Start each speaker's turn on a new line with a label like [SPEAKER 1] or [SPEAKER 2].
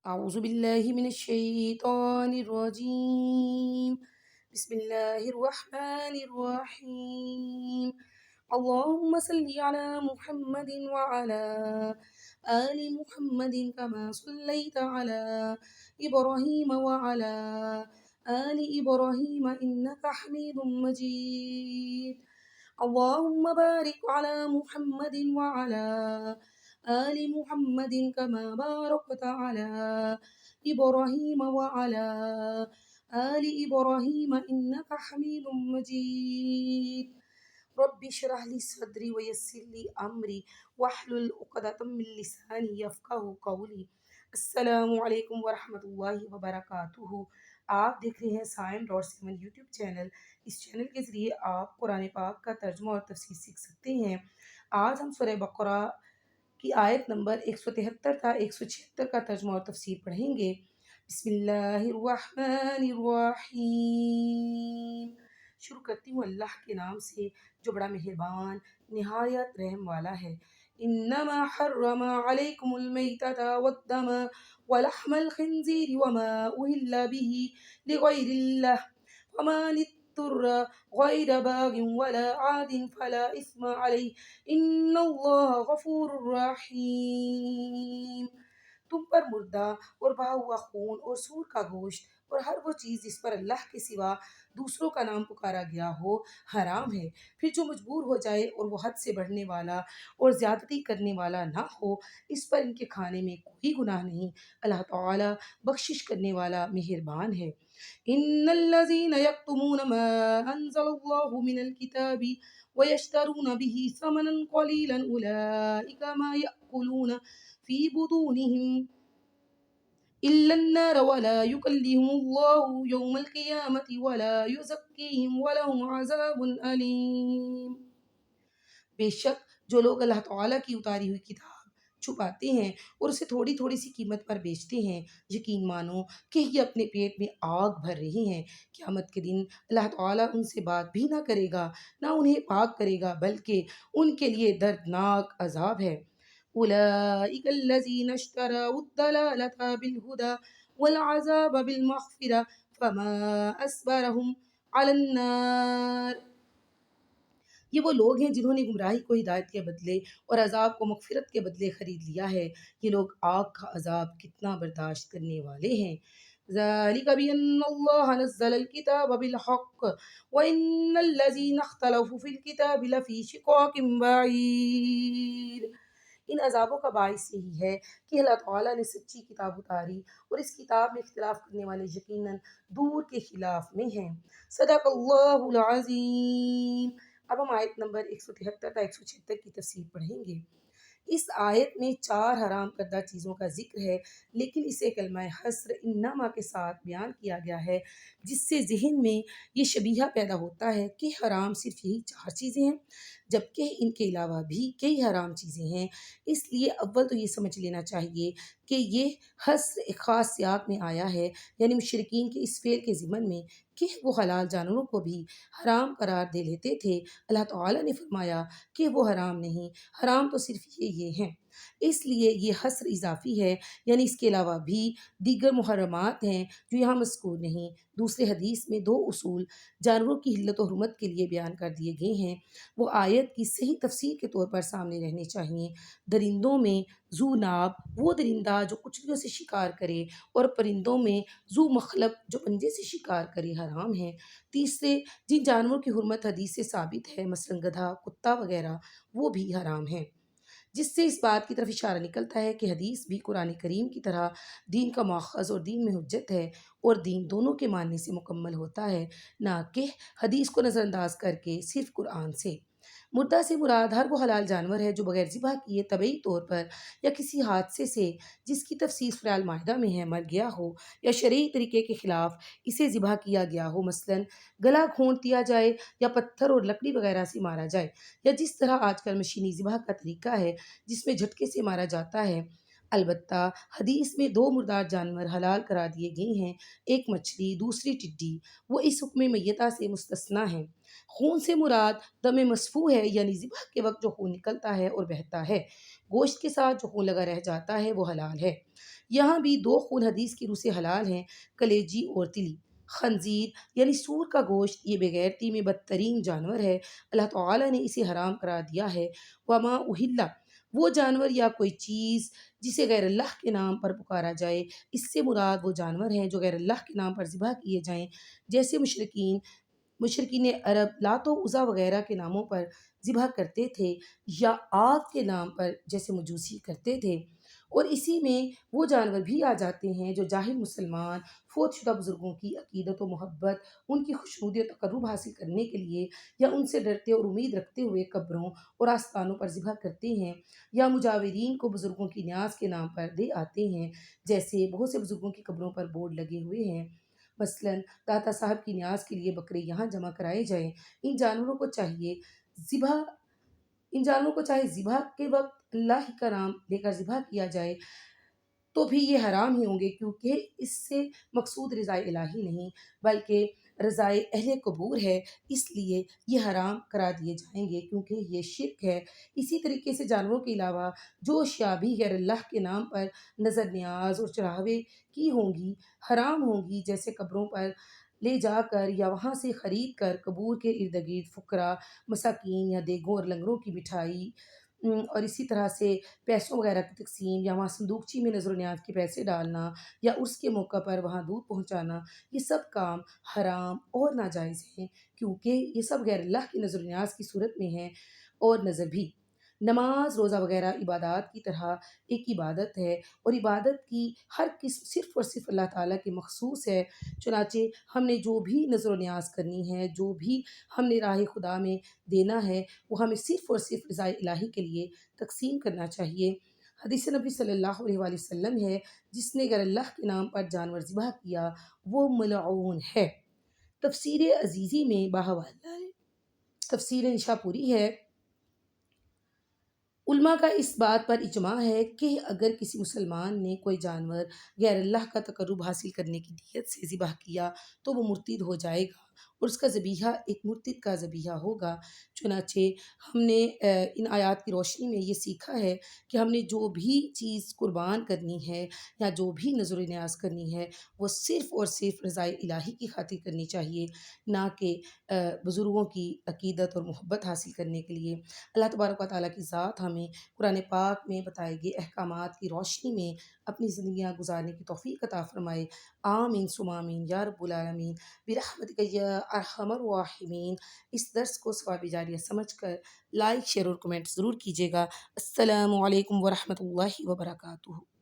[SPEAKER 1] أعوذ بالله من الشيطان الرجيم. بسم الله الرحمن الرحيم. اللهم صل على محمد وعلى آل محمد كما صليت على إبراهيم وعلى آل إبراهيم إنك حميد مجيد. اللهم بارك على محمد وعلى آل محمد كما باركت على إبراهيم وعلى آل إبراهيم إنك حميد مجيد. رب اشرح لي صدري ويسر لي أمري واحلل عقدة من لساني يفقهوا قولي. السلام علیکم ورحمۃ اللہ وبرکاتہ. آپ دیکھ رہے ہیں sign dot seven YouTube channel. اس چینل کے ذریعے آپ قرآن پاک کا ترجمہ اور تفسیر سیکھ سکتے ہیں. آج ہم سورہ بقرہ کی آیت نمبر 173 تا 176 کا ترجمہ اور تفسیر پڑھیں گے. بسم اللہ الرحمن الرحیم. شروع کرتی ہوں اللہ کے نام سے جو بڑا مہربان نہایت رحم والا ہے. انما حرم علیکم المیتۃ والدم ولحم الخنزیر وما اہل به لغیر اللہ ومن اضطر غیر باغ ولا عاد فلا اثم علیہ ان اللہ غفور رحیم. تم پر مردہ اور بہا ہوا خون اور سور کا گوشت اور ہر وہ چیز جس پر اللہ کے سوا دوسروں کا نام پکارا گیا ہو حرام ہے. پھر جو مجبور ہو جائے اور وہ حد سے بڑھنے والا اور زیادتی کرنے والا نہ ہو اس پر ان کے کھانے میں کوئی گناہ نہیں. اللہ تعالی بخشش کرنے والا مہربان ہے. ان الذين يكتمون ما انزل الله من الكتاب ويشترون به ثمنا قليلا اولئك ما يأكلون في بطونهم إلا النار ولا يكلمهم الله يوم القيامة ولا يزكيهم ولهم عذاب أليم. بے شک جو لوگ اللہ تعالیٰ کی اتاری ہوئی کتاب چھپاتے ہیں اور اسے تھوڑی تھوڑی سی قیمت پر بیچتے ہیں یقین مانو کہ یہ اپنے پیٹ میں آگ بھر رہے ہیں. قیامت کے دن اللہ تعالیٰ ان سے بات بھی نہ کرے گا نہ انہیں پاک کرے گا بلکہ ان کے لیے دردناک عذاب ہے. أولئك الذين اشتروا الضلالة بالهدى والعذاب بالمغفرة فما أصبرهم على النار. یہ وہ لوگ ہیں جنہوں نے گمراہی کو ہدایت کے بدلے اور عذاب کو مغفرت کے بدلے خرید لیا ہے. یہ لوگ آگ کا عذاب کتنا برداشت کرنے والے ہیں. ذلك بأن الله نزل الكتاب بالحق وإن الذين اختلفوا في الكتاب لفي شقاق بعيد. ان عذابوں کا باعث یہی ہے کہ اللہ تعالیٰ نے سچی کتاب اتاری اور اس کتاب میں اختلاف کرنے والے یقیناً دور کے خلاف میں ہیں. صدق اللہ العظیم. اب ہم آیت نمبر 173 تا 176 کی تفسیر پڑھیں گے. اس آیت میں 4 حرام کردہ چیزوں کا ذکر ہے لیکن اسے کلمہ حصر انما کے ساتھ بیان کیا گیا ہے جس سے ذہن میں یہ شبیہہ پیدا ہوتا ہے کہ حرام صرف یہی 4 چیزیں ہیں جبکہ ان کے علاوہ بھی کئی حرام چیزیں ہیں. اس لیے اول تو یہ سمجھ لینا چاہیے کہ یہ حصر ایک خاص سیاق میں آیا ہے یعنی مشرکین کے اس فعل کے ضمن میں کہ وہ حلال جانوروں کو بھی حرام قرار دے لیتے تھے. اللہ تعالیٰ نے فرمایا کہ وہ حرام نہیں، حرام تو صرف یہ ہیں. اس لیے یہ حصر اضافی ہے یعنی اس کے علاوہ بھی دیگر محرمات ہیں جو یہاں مذکور نہیں. دوسرے حدیث میں 2 اصول جانوروں کی حلت و حرمت کے لیے بیان کر دیے گئے ہیں. وہ آیت کی صحیح تفسیر کے طور پر سامنے رہنے چاہیے. درندوں میں ذو ناب وہ درندہ جو کچلیوں سے شکار کرے اور پرندوں میں ذو مخلب جو پنجے سے شکار کرے حرام ہیں. تیسرے جن جانوروں کی حرمت حدیث سے ثابت ہے مثلا گدھا کتا وغیرہ وہ بھی حرام ہیں، جس سے اس بات کی طرف اشارہ نکلتا ہے کہ حدیث بھی قرآن کریم کی طرح دین کا ماخذ اور دین میں حجت ہے اور دین دونوں کے ماننے سے مکمل ہوتا ہے نہ کہ حدیث کو نظر انداز کر کے صرف قرآن سے. مردہ سے مراد ہر وہ حلال جانور ہے جو بغیر ذبح کیے طبعی طور پر یا کسی حادثے سے جس کی تفصیل سورہ المائدہ میں ہے مر گیا ہو یا شرعی طریقے کے خلاف اسے ذبح کیا گیا ہو مثلا گلا گھونٹ دیا جائے یا پتھر اور لکڑی وغیرہ سے مارا جائے یا جس طرح آج کل مشینی ذبح کا طریقہ ہے جس میں جھٹکے سے مارا جاتا ہے. البتہ حدیث میں 2 مردار جانور حلال قرار دیے گئے ہیں، ایک مچھلی دوسری ٹڈی، وہ اس حکم میتہ سے مستثنیٰ ہیں. خون سے مراد دم مسفوح ہے یعنی ذبح کے وقت جو خون نکلتا ہے اور بہتا ہے. گوشت کے ساتھ جو خون لگا رہ جاتا ہے وہ حلال ہے. یہاں بھی دو خون حدیث کی روح سے حلال ہیں، کلیجی اور تلی۔ خنزیر یعنی سور کا گوشت یہ بغیرتی میں بدترین جانور ہے، اللہ تعالیٰ نے اسے حرام قرار دیا ہے۔ وما اہلا، وہ جانور یا کوئی چیز جسے غیر اللہ کے نام پر پکارا جائے، اس سے مراد وہ جانور ہیں جو غیر اللہ کے نام پر ذبح کیے جائیں، جیسے مشرکین عرب لات و عزا وغیرہ کے ناموں پر ذبح کرتے تھے، یا آگ کے نام پر جیسے مجوسی کرتے تھے۔ اور اسی میں وہ جانور بھی آ جاتے ہیں جو جاہل مسلمان فوت شدہ بزرگوں کی عقیدت و محبت، ان کی خوشنودی و تقرب حاصل کرنے کے لیے، یا ان سے ڈرتے اور امید رکھتے ہوئے قبروں اور آستانوں پر ذبح کرتے ہیں، یا مجاورین کو بزرگوں کی نیاز کے نام پر دے آتے ہیں، جیسے بہت سے بزرگوں کی قبروں پر بورڈ لگے ہوئے ہیں، مثلاً داتا صاحب کی نیاز کے لیے بکرے یہاں جمع کرائے جائیں۔ ذبح ان جانوروں کو چاہے ذبح کے وقت اللہ ہی کا نام لے کر ذبح کیا جائے تو بھی یہ حرام ہی ہوں گے، کیونکہ اس سے مقصود رضائے الہی نہیں بلکہ رضائے اہل قبور ہے، اس لیے یہ حرام قرار دیے جائیں گے کیونکہ یہ شرک ہے۔ اسی طریقے سے جانوروں کے علاوہ جو اشیاء بھی غیر اللہ کے نام پر نظر نیاز اور چڑھاوے کی ہوں گی، حرام ہوں گی، جیسے قبروں پر لے جا کر یا وہاں سے خرید کر قبور کے ارد گرد فقراء، مساکین یا دیگوں اور لنگروں کی مٹھائی، اور اسی طرح سے پیسوں وغیرہ کی تقسیم، یا وہاں صندوقچی میں نذر و نیاز کے پیسے ڈالنا، یا اس کے موقع پر وہاں دودھ پہنچانا، یہ سب کام حرام اور ناجائز ہیں، کیونکہ یہ سب غیر اللہ کی نذر و نیاز کی صورت میں ہیں۔ اور نظر بھی نماز روزہ وغیرہ عبادات کی طرح ایک عبادت ہے، اور عبادت کی ہر قسم صرف اور صرف اللہ تعالیٰ کے مخصوص ہے، چنانچہ ہم نے جو بھی نذر و نیاز کرنی ہے، جو بھی ہم نے راہ خدا میں دینا ہے، وہ ہمیں صرف اور صرف رضائے الہی کے لیے تقسیم کرنا چاہیے۔ حدیث نبی صلی اللہ علیہ وآلہ وسلم ہے، جس نے غیر اللہ کے نام پر جانور ذبح کیا وہ ملعون ہے۔ تفسیر عزیزی میں باحوالہ ہے، تفسیر نشاپوری ہے، علماء کا اس بات پر اجماع ہے کہ اگر کسی مسلمان نے کوئی جانور غیر اللہ کا تقرب حاصل کرنے کی نیت سے ذبح کیا تو وہ مرتد ہو جائے گا، اور اس کا ذبیحہ ایک مرتد کا ذبیحہ ہوگا۔ چنانچہ ہم نے ان آیات کی روشنی میں یہ سیکھا ہے کہ ہم نے جو بھی چیز قربان کرنی ہے یا جو بھی نذر و نیاز کرنی ہے وہ صرف اور صرف رضائے الہی کی خاطر کرنی چاہیے، نہ کہ بزرگوں کی عقیدت اور محبت حاصل کرنے کے لیے۔ اللہ تبارک و تعالیٰ کی ذات ہمیں قرآن پاک میں بتائے گئے احکامات کی روشنی میں اپنی زندگیاں گزارنے کی توفیق عطا فرمائے۔ آمین ثم آمین یا رب العالمین برحمتک یا ارحم الراحمین۔ اس درس کو ثواب جاریہ سمجھ کر لائک، شیئر اور کمنٹ ضرور کیجیے گا۔ السلام علیکم ورحمۃ اللہ وبرکاتہ۔